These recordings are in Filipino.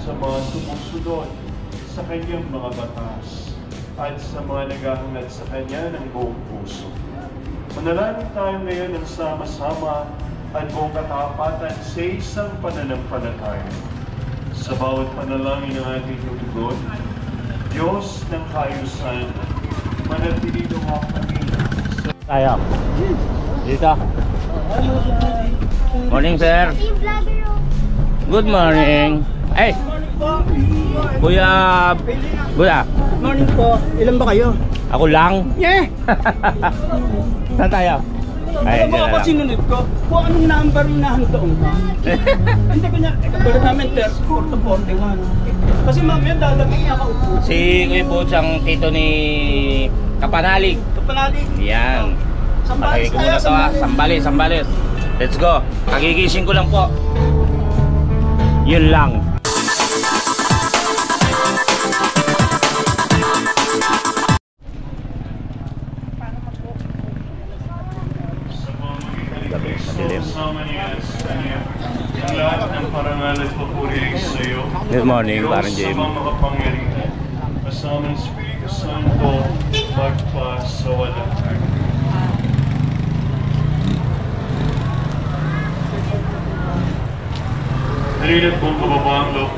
sa mga sumusunod sa kanyang mga batas at sa mga naghahangad sa kanya ng buong puso. Manalangin tayo ngayon ng sama-sama at buong katapatan sa isang pananampalataya. Sa bawat panalangin ng ating tutugon, Diyos ng kaayusan, manatili mo kami tayo. Dito. Morning, sir. Good morning. Hey. Kuya. Good morning po. Ilan ba kayo? Ako lang. Yeah. Saan tayo? Ay, Alam mo ako sinunod ko kung anong number yung nahantoon mo. Hindi ko niya, katulad namin 34 to 41. Kasi mamaya dalamig nakaupo. Si Kuya Boots ang tito ni Kapanalig. Kapanalig. Yan. Sambales Pakinggan ko muna to ha. Sambales. Let's go. Kagigising ko lang po. Yun lang. Ang lahat ng parangal at papuri ay sa iyo. Good morning, parang Jamie. Diyos sa mga makapangyarihan, kasama ng Espiritu Santo, magpa sa walang hanggan. Narinig kong kababang loob.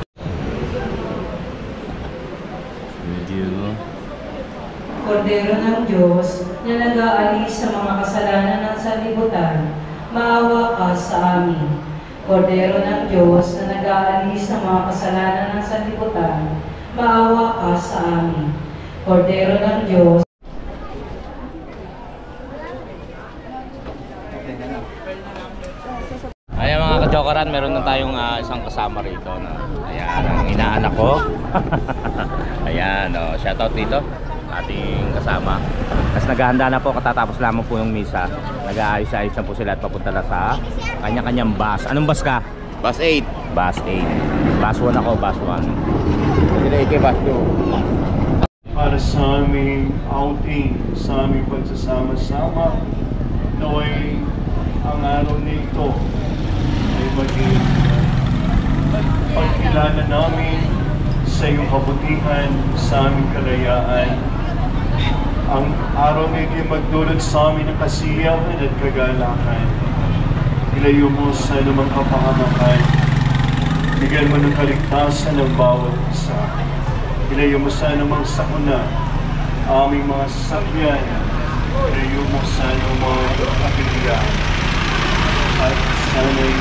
Kordero ng Diyos na nag-aalis sa mga kasalanan ng sanlibutan, maawa ka sa amin. Kordero ng Diyos na nag-aalis sa mga kasalanan ng sanlibutan, maawa ka sa amin. Kordero ng Diyos. Ayan mga kajokaran, meron na tayong isang kasama rito. No? Ayan, ang inaanak ko. Ayan, no, shoutout dito. Ating kasama. Tapos naghahanda na po, katatapos lamang po yung misa. Nag-aayos-ayos na po sila at papunta na sa kanya-kanyang bus. Anong bus ka? Bus 8. Bus 8. Bus 1 ako, bus 1. Sila ike bus 2. Para sa aming outing, sa aming pagsasama-sama, naway ang araw na ito ay maging pagkilala namin sa iyong kabutihan, sa aming kalayaan. Ang araw na ito ay magdulot sa amin ng kasiyahan at kagalakan. Ilayo mo sa anumang kapahamakan. Bigyan mo ng kaligtasan ng bawat isa. Ilayo mo sa anumang sakuna aming mga sasakyan. Ilayo mo sa anumang kapilya. At sana'y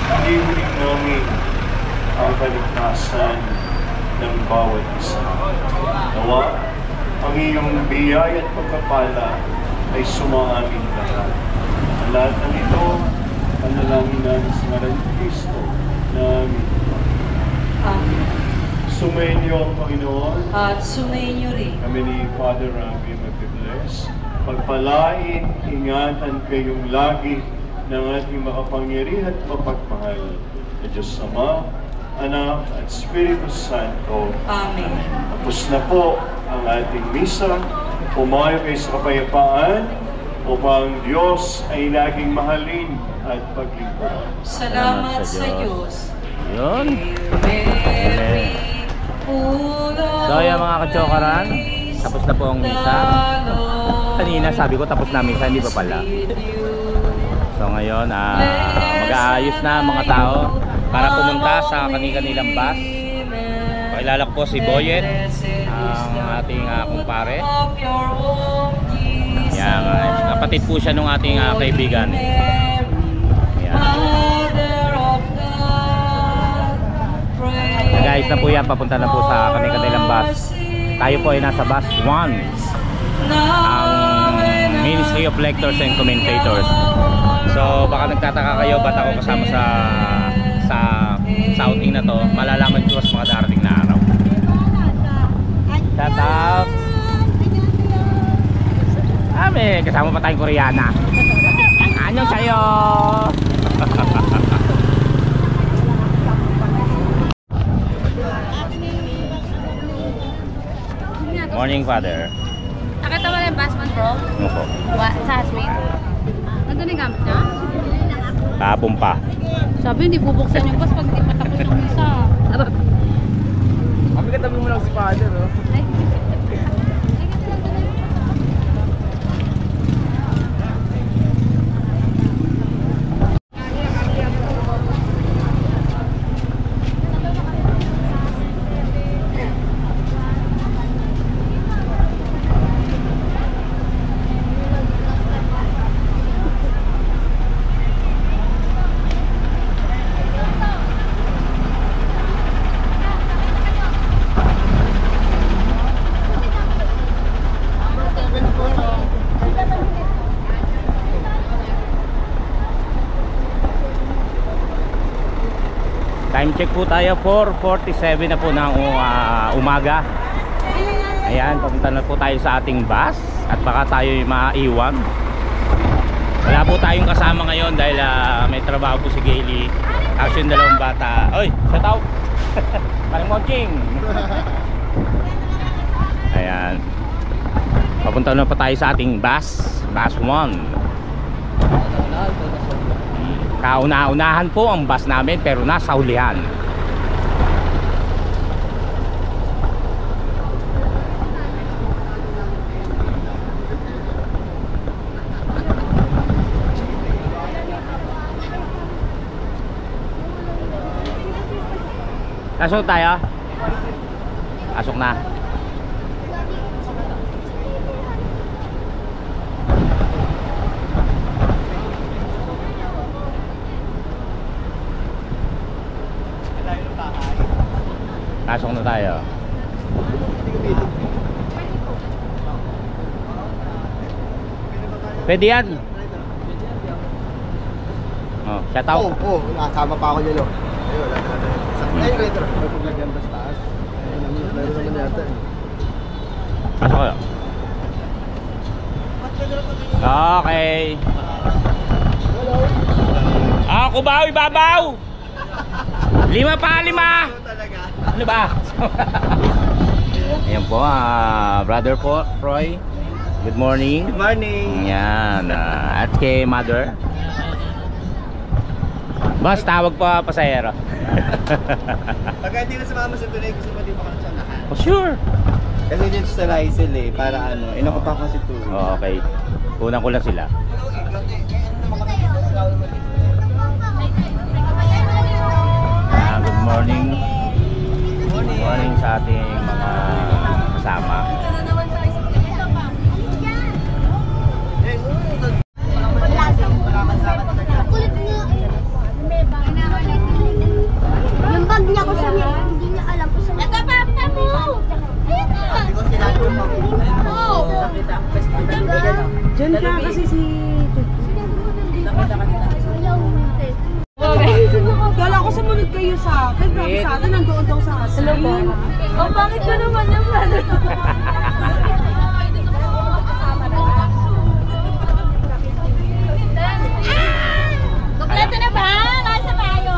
hinihiling namin ang kaligtasan ng bawat isa. Nawa, ang iyong biyaya at pagpapala ay sumaamin lahat. Ang lahat ng ito, panalangin namin sa ngalan ni Kristo na amin. Amen. Sumainyo ang Panginoon. At sumainyo rin. Kami ni Father Ravi mag-bless. Pagpalain, ingatan kayong lagi ng ating makapangyarihan at mapagmahal na Diyos Ama, Anak at Espiritu Santo. Amen. Tapos na po ang ating misa. Pumayo kayo sa kapayapaan upang Diyos ay laging mahalin at paglingkuran. Salamat sa Diyos. Yun. Amen. So yan mga kajokaran, tapos na po ang misa. Kanina sabi ko tapos na misa, hindi pa pala. So ngayon, mag-aayos na ang mga tao para pumunta sa kanilang bus. Pakilala ko po si Boyet, ang ating kumpare. Yan, kapatid po siya nung ating kaibigan. Yan. Nag-aayos na po yan, papunta na po sa kanilang bus. Tayo po ay nasa bus 1, ang Ministry of Lectors and Commentators. So baka nagtataka kayo ba't ako kasama sa outing na to. Malalaman ko sa mga darating na araw. Shout out. May kasama pa tayong Koreana. Anyong sayo. Morning, Father. Nakita mo na yung basman, bro? Ano po? Sa housemate? Nandun yung gamit niya? Kahapon pa. Sabi, hindi bubuksan yung bus pag hindi pa tapos yung isa. check po tayo. 4:47 na po ng umaga. Ayan, papunta na po tayo sa ating bus. At baka tayo maiwan. Wala po tayong kasama ngayon dahil may trabaho po si Gailey. Actually, dalawang bata. Oy, shout out! Parang Monching! Ayan. Papunta na po tayo sa ating bus. Bus 1. Kauna-unahan po ang bus namin pero nasa hulihan. Pasok tayo. Pasok na. Pasok na tayo. Pwede yan. Oh, shout out. Oo, nakasama pa ako nyo. Ayun, retro. May paglagyan ba sa taas? Meron naman yata eh. Pasok kayo. Okay. Kubaw, ibabaw! 5 pa, 5! Ano ba? Ayan po, brother po, Roy. Good morning. Good morning. Ayan, at kay mother. Boss, tawag pa pasahero. Pagka hindi na sumama sa tunay, gusto mo din makakasanahan. Oh, sure. Kasi dito sa Rysel eh, para ano, inakupa kasi ito. Oh, okay. Unang ko lang sila. Good morning. Good morning sa ating mga kasama. Yung bag niya ko sa niya, hindi niya alam ko sa niya. Nagkapapa mo! Ayun na! Diyan ka kasi si... Kala ko sumunod kayo sa akin. Grabe sa atin, nandoon daw sa asin. Hello po. Oh, bakit ka naman yung brother? Kompleto na ba? Nasa tayo.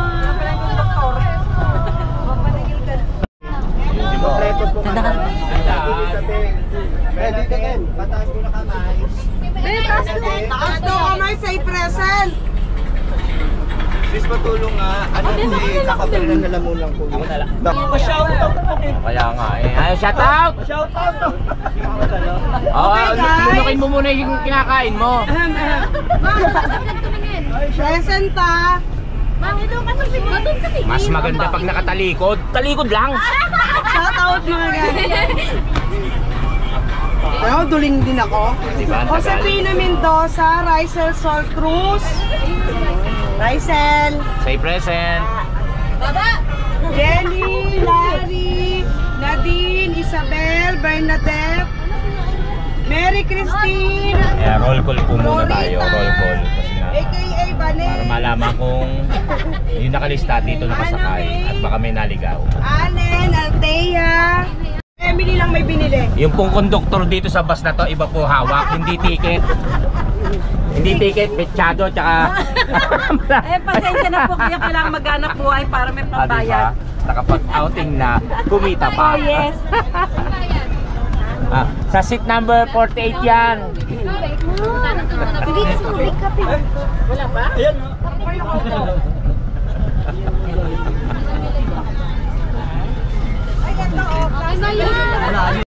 Kompleto po ka. Pwede ka din. Pataas mo na kamay. Taas daw kamay, say present. Please patulong nga. Ano po eh, kakapalitan na lang muna po. Ako na lang. Pa-shoutout po. Kaya nga eh. Ay, shout out! Pa-shoutout po. Lunukin mo muna yung kinakain mo. Present ah. Mas maganda pag nakatalikod. Talikod lang. Shout out mga guys. Ano, duling din ako. Diba, ang tagal. Josefina Mendoza, Rysel Sol Cruz. Rysel. Say present. Jenny, Larry, Nadine, Isabel, Bernadette, Mary Christine, Roll call po muna tayo. Roll call. Kasi nga, aka Bane, para malaman kung yung nakalista dito nakasakay at baka may naligaw. Allen, Althea, Emily lang may binili. Yung pong konduktor dito sa bus na to, iba po hawak, hindi ticket. Hindi ticket, mechado, tsaka... Pasensya na po kaya kailangan maghanap buhay para may pambayad. Nakapag-outing na, kumita pa. Oh yes. Sa seat number 48 yan. Hindi kasi mag-pick up eh. Wala ba? Ayan. Ay, ganda oh. Okay na yan!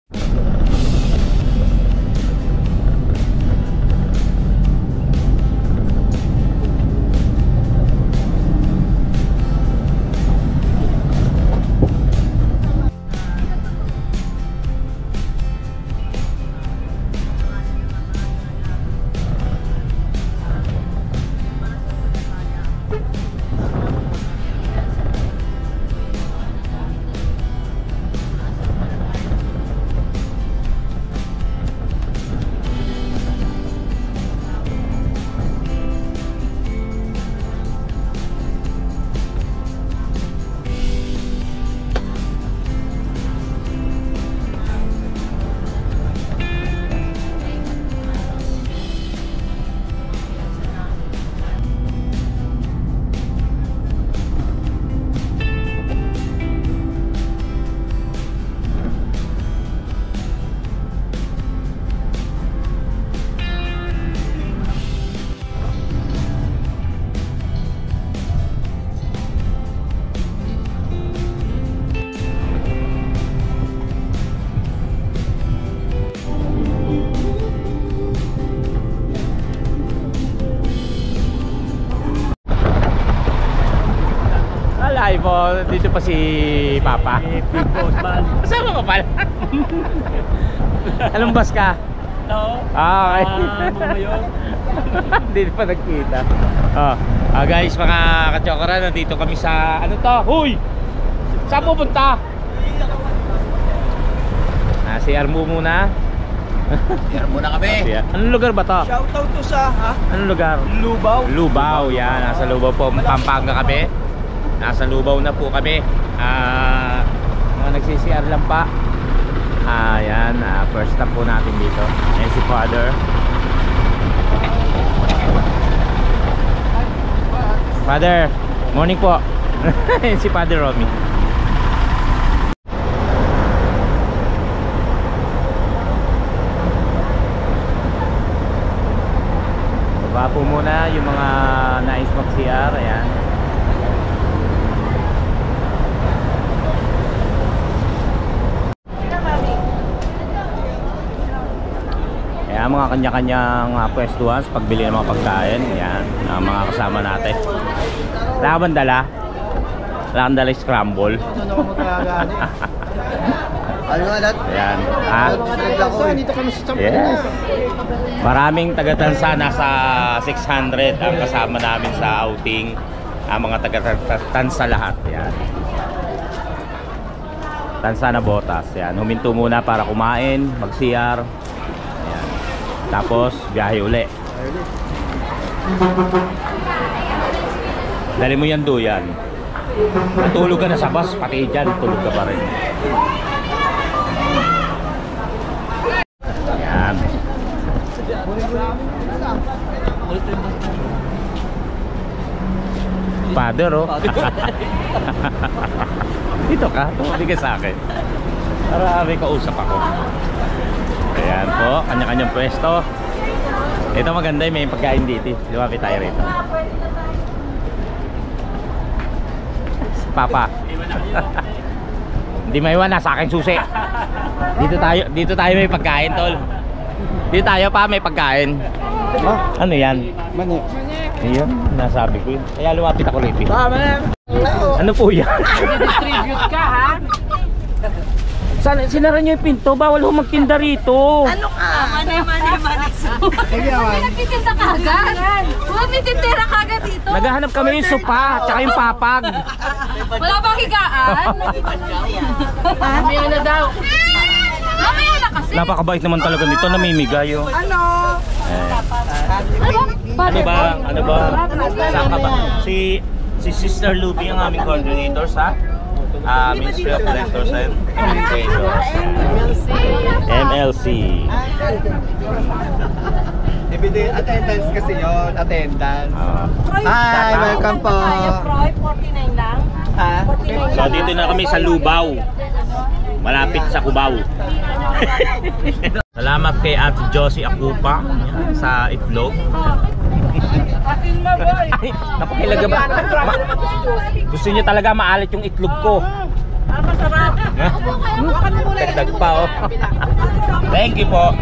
dito pa si Papa. Kasama ka pala. Anong bus ka? Oo. Ah, okay. Hindi pa nagkita. Guys, mga ka-chokara, nandito kami sa ano to? Huy! Saan pupunta? CR mo muna. Here muna kami. Anong lugar ba to? Shoutout to sa, ha? Anong lugar? Lubao. Lubao, yan. Nasa Lubao po, Pampanga kami. Nasa Lubao na po kami. Mga nagsi-CR lang pa. Yan, first stop po natin dito. Ayan si Father. Father, morning po. Ayan si Father Romy. Baba po muna yung mga nais mag-CR. Ayan. Ayan, mga kanya-kanyang pwestuhan sa pagbili ng mga pagkain. Ayan, ang mga kasama natin. Wala ka bang dala? Wala kang dala scramble? Ano nga lahat? Ayan. Dito kami sa Champions. Yes. Maraming taga-Tansa, nasa 600 ang kasama namin sa outing. Ang mga taga-Tansa lahat. Yan. Tansa na Botas. Yan. Huminto muna para kumain, mag-CR. Yan. Tapos biyahe uli. Dali mo yan duyan. Natulog ka na sa bus, pati dyan tulog ka pa rin. Yan. Father, oh. Dito ka, tumabi ka sa akin para may kausap ako. Ayan po, kanya-kanyang pwesto. Ito maganda, may pagkain dito. Lumapit tayo rito. Papa. Hindi maiwan, nasa akin susi. Dito tayo may pagkain, tol. Dito tayo pa may pagkain. Ano yan? Mani. Iyon, nasabi ko yun. Kaya lumapit ako rito. Ano po yan? Distribute ka, ha? Sinara niyo yung pinto, bawal ho magtinda rito. Ano ka? Mani. Nagtitinda ka agad. Huwag may tindera ka agad dito. Naghahanap kami yung sopa, tsaka yung papag. Wala bang higaan? Mamaya na daw. Mamaya na kasi. Napakabait naman talaga nito, namimigay oh. Ano? Ano ba? Saan ka ba? Si Sister Luby ang aming coordinator sa Ministry of Electors and Communications. MLC. Attendance kasi yun. Attendance. Hi, welcome po. Froy, 49 lang. Ha? So dito na kami sa Lubao. Malapit sa Cubao. Salamat kay Ate Josie Akupa sa itlog. Ay, napakilaga ba? Gusto niyo talaga maalit yung itlog ko. Masarap. Dagdag pa oh. Thank you po.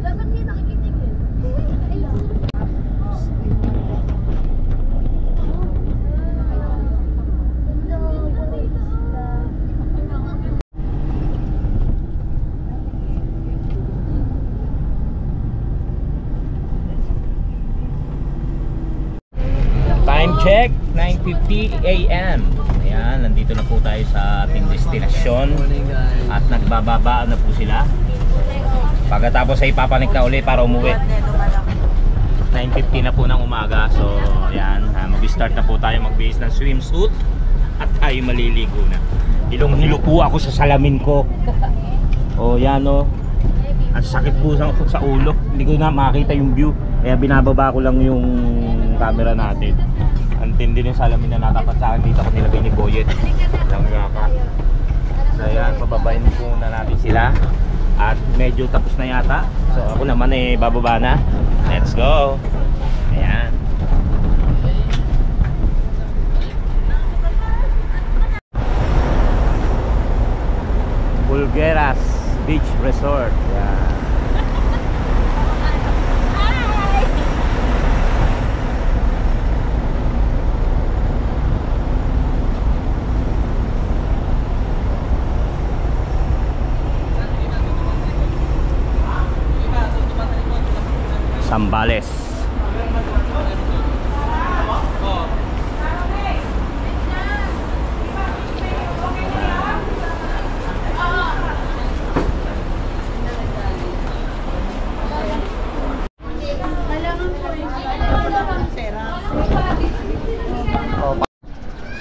Dapat hindi nakikitigil. Time check, 9:50 AM. Ayan, nandito na po tayo sa ating destinasyon. At nagbababaan na po sila. Pagkatapos ay ipapanik na uli para umuwi. 9:50 na po ng umaga. So, ayan, mag-start na po tayo magbihis ng swimsuit. At tayo maliligo na. Hilong-hilo po ako sa salamin ko. O, yan o. Ang sakit po sa ulo. Hindi ko na makita yung view. Kaya binababa ko lang yung camera natin. Ang tindi yung salamin na natapat sa akin. Dito ko nilagay ni Boyet. Lang nga ka. So, ayan, pababayin po na natin sila. At medyo tapos na yata. So ako naman eh bababa na. Let's go. Ayan. Bulgueras Beach Resort. Ayan. Zambales.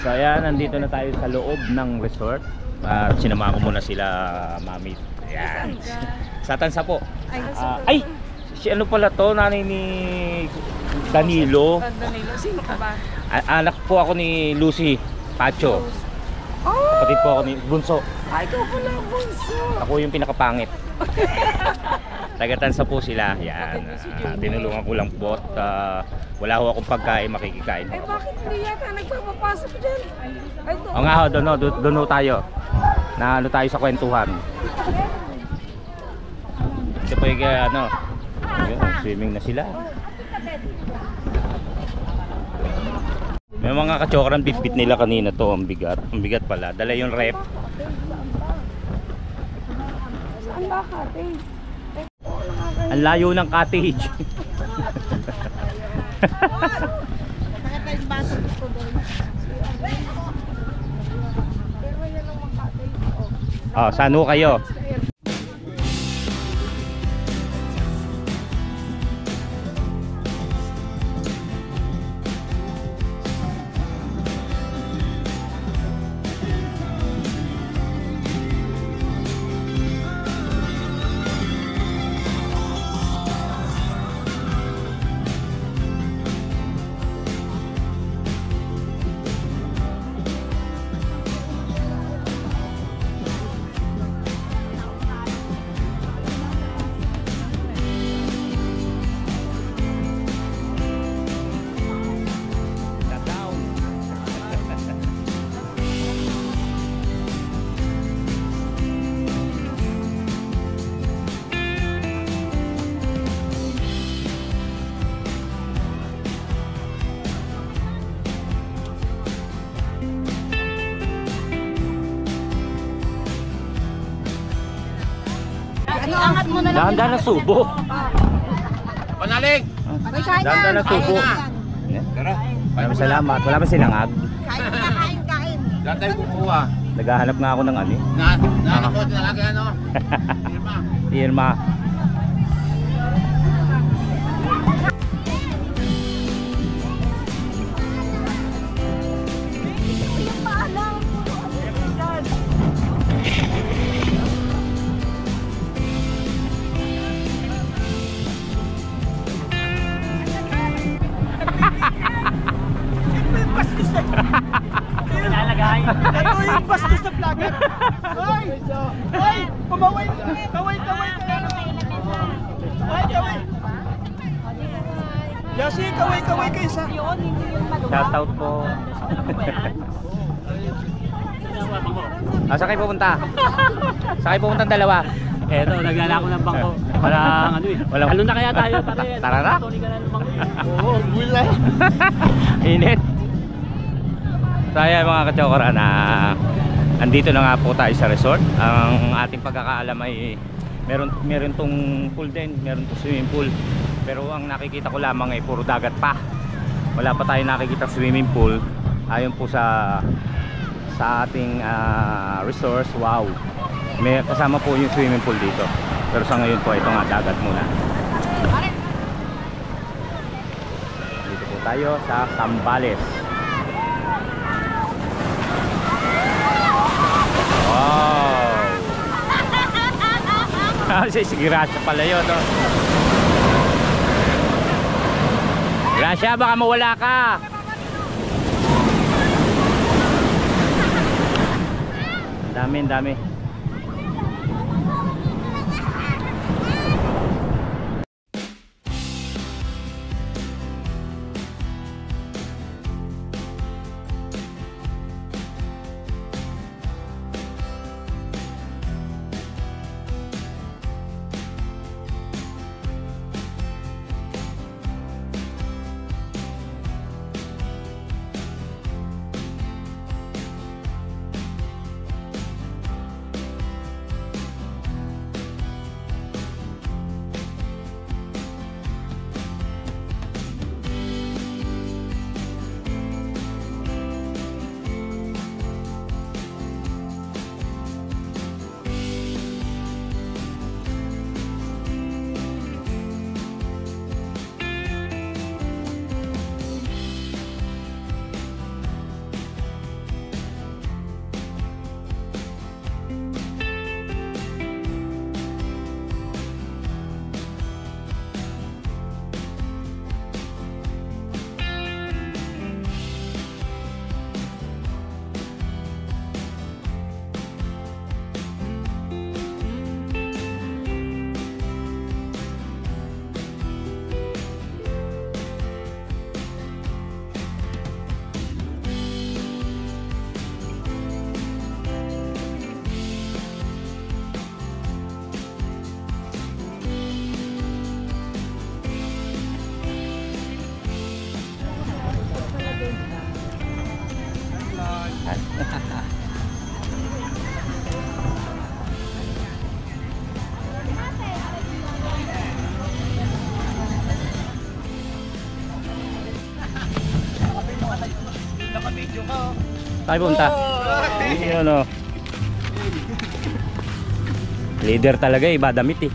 So ayan, nandito na tayo sa loob ng resort. At sinama ko muna sila, Mami. Ayan. Sa Tansa po. Ay! Si ano pala to, nanay ni Danilo. Danilo, sino ka ba? Anak po ako ni Lucy Pacho. Kapatid po ako ni Bunso. Ay, ikaw pala, Bunso. Ako yung pinakapangit. Taga-Tansa po sila. Yan. Tinulungan ko lang po at wala ho akong pagkain, makikikain. Ay, bakit hindi yata nagpapapasok dyan? Ay, doon. O nga ho, doon ho tayo. Na ano tayo sa kwentuhan. Ito po yung ano, swimming na sila. May mga kachokaran bitbit nila kanina to, ang bigat. Ang bigat pala. Dala yung rep. Saan ba cottage? Ang layo ng cottage. Oh, saan ho kayo? Iangat mo na lang. Dahan-dahan na subo. Panalig! Dahan-dahan na subo. Maraming salamat. Wala ba sinangag? Kain. Lahat tayo kukuha. Naghahanap nga ako ng ano. Nahanap mo, tinalagay ano? Irma. Ito yung bastos na vlogger. Hoy! Hoy! Kumaway! Kaway! Kaway! Yasi, kaway kayo sa... Shoutout po. Saan kayo pupunta? Saan kayo pupunta ang dalawa? Eto, naglala ko ng bangko. Parang ano eh. Ano na kaya tayo? Tara na. Oo, wala. Init. So ayan mga kachokoran, andito na nga po tayo sa resort. Ang ating pagkakaalam ay meron tong pool din, meron tong swimming pool. Pero ang nakikita ko lamang ay puro dagat pa. Wala pa tayo nakikita swimming pool. Ayon po sa ating resource. Wow, may kasama po yung swimming pool dito. Pero sa ngayon po ito nga dagat muna. Dito po tayo sa Zambales. Wow! Si Gracia pala yun, no? Gracia, baka mawala ka! Ang dami. Tayo punta. Yun o. Leader talaga eh, iba damit eh.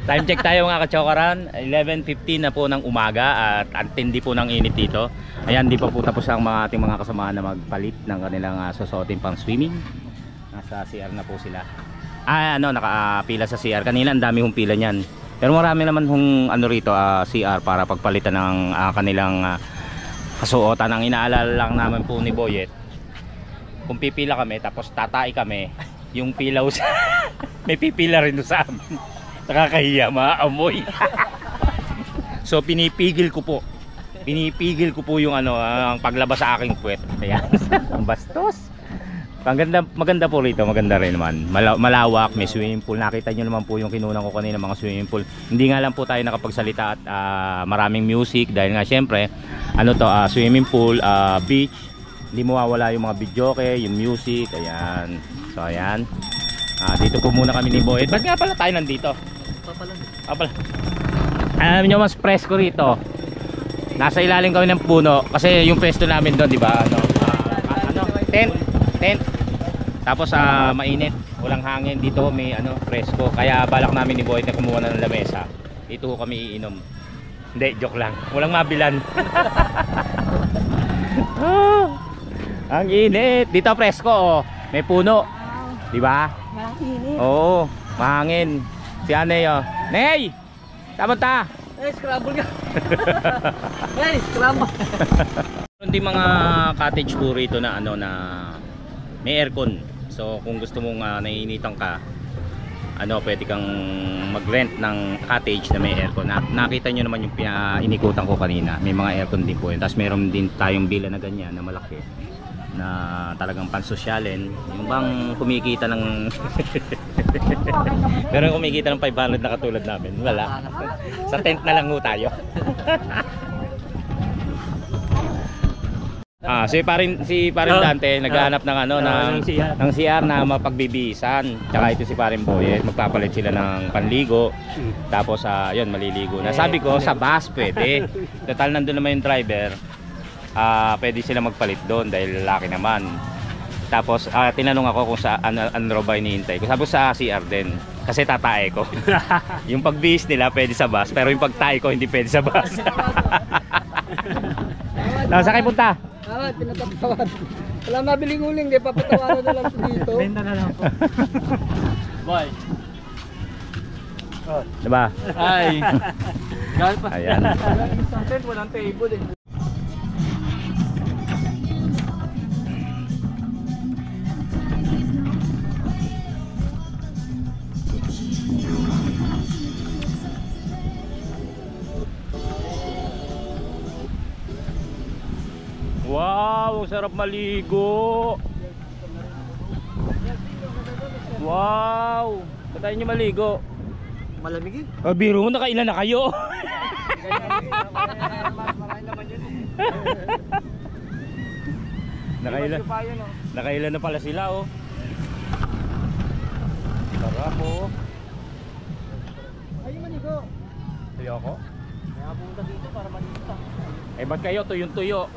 Time check tayo mga kachokaran, 11:15 na po ng umaga at antindi po ng init dito. Ayan, di pa po tapos ang mga ating mga kasamahan na magpalit ng kanilang susuotin pang swimming. Nasa CR na po sila. Nakapila sa CR. Kanina ang dami hong pila niyan. Pero marami naman hong rito, CR para pagpalitan ng kanilang kasuotan. Ang inaalala lang namin po ni Boyet, kung pipila kami tapos tatay kami, yung pilaw sa may pipila rin sa amin. Nakakahiya, maamoy. So pinipigil ko po yung ang paglabas sa aking puwet. Ayan. Ang bastos. Maganda po rito, maganda rin naman. Malawak, may swimming pool. Nakita nyo naman po yung kinunan ko kanina, mga swimming pool. Hindi nga lang po tayo nakapagsalita at maraming music dahil nga syempre swimming pool, beach. Hindi mawawala yung mga videoke, yung music. Ayan. So ayan. Dito po muna kami ni Boyet. Ba't nga pala tayo nandito? Alam nyo, mas presko rito. Nasa ilalim kami ng puno kasi yung pwesto namin doon, di ba? Tent. Tapos mainit, walang hangin dito, may presko. Kaya balak namin ni Boyet na kumuha na ng lamesa. Dito kami iinom. Hindi, joke lang. Walang mabilan. Ang init. Dito presko, oh. May puno. Di ba? Mahangin. Oo, mahangin. Si Anay, oh. Ney! Tama ta! Scrabble ka. Scrabble. Meron din mga cottage po rito na na may aircon. So kung gusto mong naiinitan ka, pwede kang mag-rent ng cottage na may aircon. Nakita nyo naman yung inikutan ko kanina. May mga aircon din po yun. Tapos meron din tayong villa na ganyan na malaki, na talagang pansosyalin. Yung bang kumikita ng pero kumikita ng 500 na katulad namin, wala. Sa tent na lang ho tayo. Si parin Dante naghahanap ng ng CR na mapagbibihisan. Tsaka ito si parin Boyet, magpapalit sila ng panligo. Tapos yun, maliligo na. Sabi ko sa bus pwede. Total nandun naman yung driver. Pwede sila magpalit doon dahil lalaki naman. Tapos tinanong ako kung sa ano ba hinihintay ko. Sabi sa CR din kasi tatae ko. Yung pagbihis nila pwede sa bus, pero yung pagtae ko hindi pwede sa bus. Sakay punta. Pinatawad. Wala mabiling uling, di papatawaran na lang po dito. Benta na lang po. Boy. Diba? Ay. Ayan. Walang table eh. Wow, sarap maligo. Wow, patayin nyo maligo. Malamig eh. O, biro mo, nakailan na kayo? Nakailan na pala sila, oh. Sarap, oh. Ayun manigo. Tuyo ako? Kaya punta dito para maligo. Eh, ba't kayo tuyong-tuyo?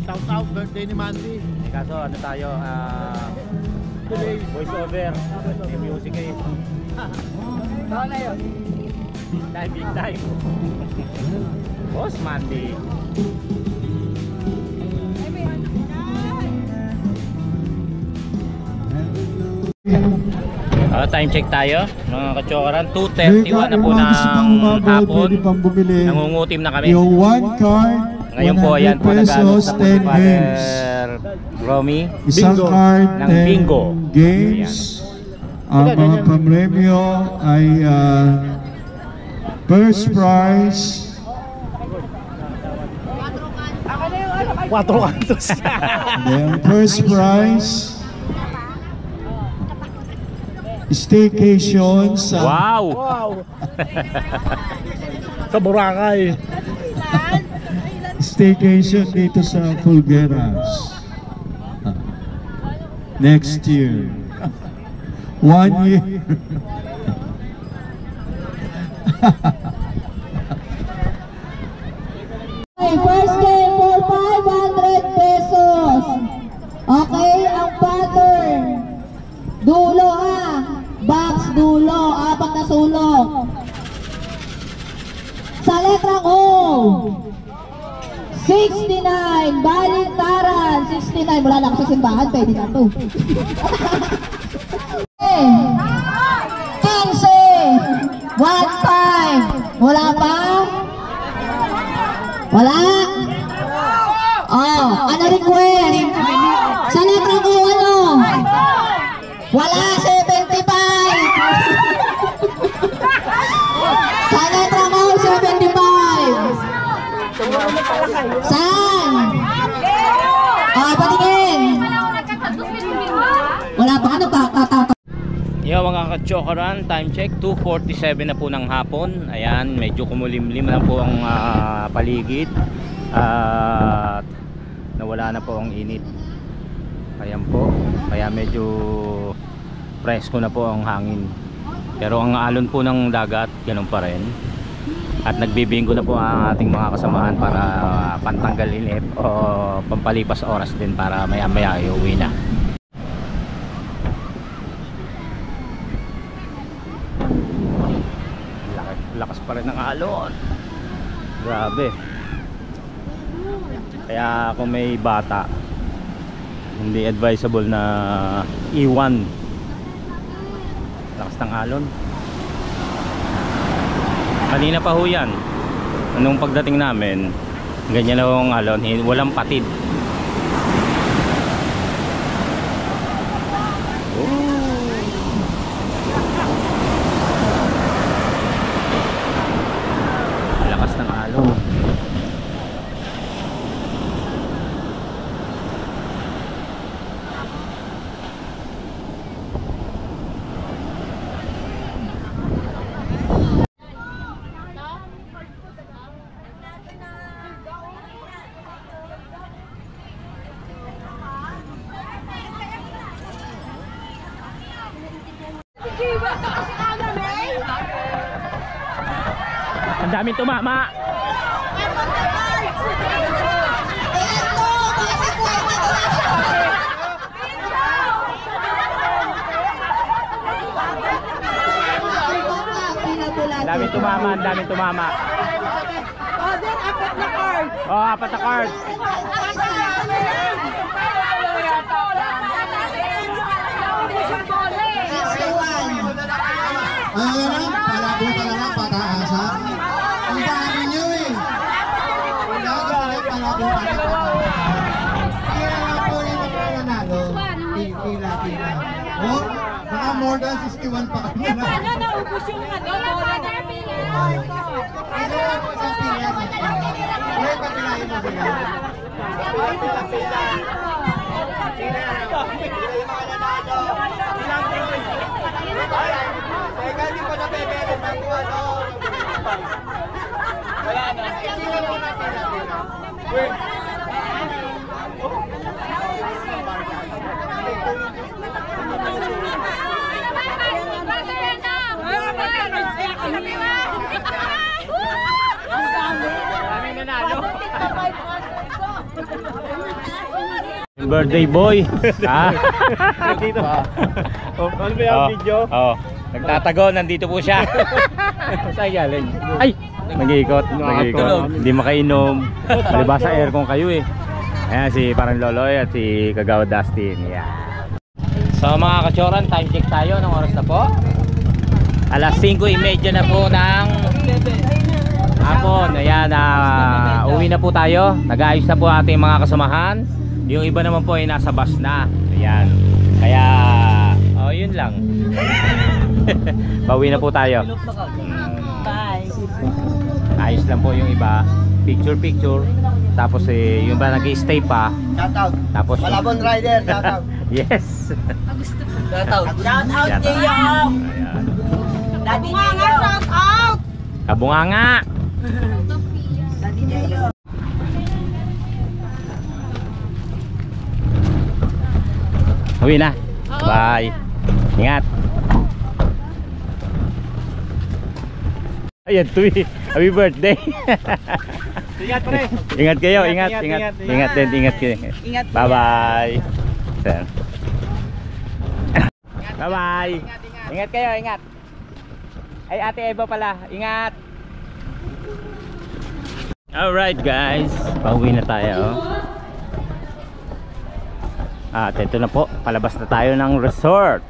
Shout out, birthday ni Mandy. Kaso ano tayo, voice over, may music eh. Saan na yun? Big time. Boss Mandy. Time check tayo mga kachokaran, 2:31 na po ng hapon. Nangungutim na kami. Yung one card, Ngayon po ayan po nag-anos na po si Father Romy isang card, ng 10 bingo. games. Ang mga pamremyo ay first prize 4 kantos. then first prize staycation sa Wow! Sa Boracay. staycation dito sa Fulgueras next year. 1 year. First game for 500 pesos. Okay, ang pattern. Dulo ha. Box dulo, 4 na sulok. Sa letrang O. 69, baliktaran. 69, wala na ako sa simbahan, pwede na to. 15, 1-5. Wala pa? Wala? Oh, ano request? Sa letrang O, ano? Wala, 75. Sa letrang O, 75. Saan? Oh, patingin. Wala pa, ano pa? Yo mga kachokaran, time check 2:47 na po ng hapon. Ayan, medyo kumulimlim na po ang paligid at nawala na po ang init. Ayan po, kaya medyo presko na po ang hangin. Pero ang alon po ng dagat, ganun pa rin. At nagbibingo na po ang ating mga kasamahan para pantanggal init o pampalipas oras din para maya-maya iuwi na. Lakas pa rin ng alon. Grabe. Kaya kung may bata, hindi advisable na iwan. Lakas ng alon. Kanina pa ho yan. Anong pagdating namin, ganyan na ang alon, walang patid. Lakas ng alon. Ang daming tumama. Ang daming tumama, ang daming tumama. Oh, 4 na cards. Palabo talaga, pataasan. Ang dami nyo eh. Palabo talaga. Kaya nga po rin ako nanalo. Pila. Oh, Baka more than 61 pa kami na. Paano naubos yung bola na Birthday boy. Ah. Dito. Ano ba yung video? Oh. Nagtatago, nandito po siya. Saan galing? Ay! Nag-iikot. Hindi makainom. Maliba sa aircon kayo eh. Ayan si Parang Loloy at si Kagawa Dustin. Yeah. So mga kachoran, time check tayo. Anong oras na po? Alas 5:30 na po ng hapon. Ayan, uwi na po tayo. Nag-aayos na po ating mga kasamahan. Yung iba naman po ay nasa bus na. Ayan. Kaya, yun lang. Pauwi na po tayo. Bye. Ayos lang po yung iba. Picture. Tapos yung iba nag-i-stay pa. Shoutout. Tapos Malabon Rider, shoutout. yes. Shout out Gio. Ayan. Daddy Gio. Shout out. Kabunganga. Daddy Gio. Uwi na. Bye. Ingat. Ayan to eh. Happy birthday. Ingat pre. Ingat kayo, Ingat, ingat ingat. din, ingat kayo. Ingat. Bye bye. Bye bye. Ingat kayo, ingat. Ay Ate Eva pala, ingat. Alright guys, pauwi na tayo. At ito na po, palabas na tayo ng resort.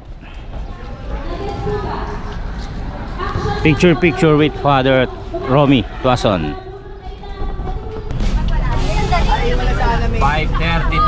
Picture with Father Romy Tuason. 5:30